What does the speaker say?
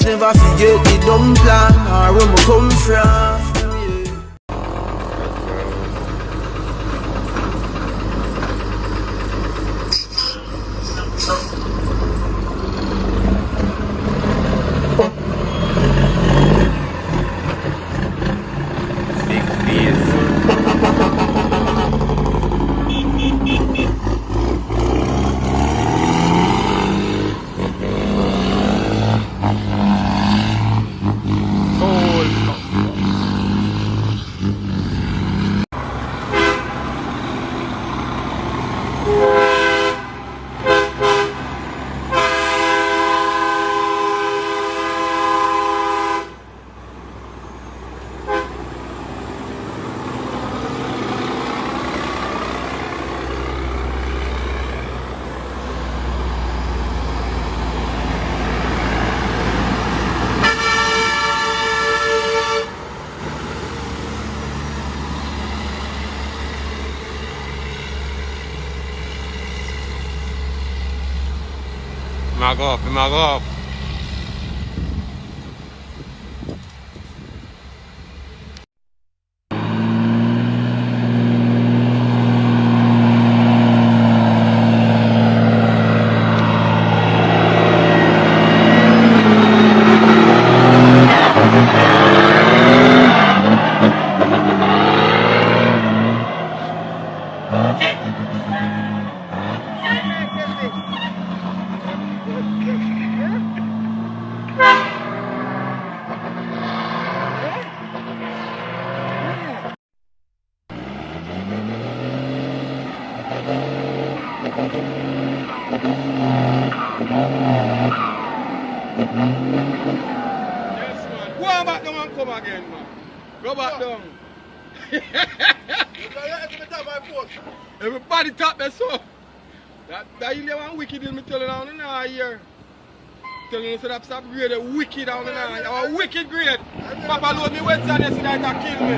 never forget the dumb plan or where me come from. Mag up. Yes, man. Go on back down and come again, man. Go back down. Everybody tap that so. That you live on wicked, me telling you now here. Telling you so that stop grade wicked down now. Our wicked grade. Papa load me wet sand yesterday to kill me.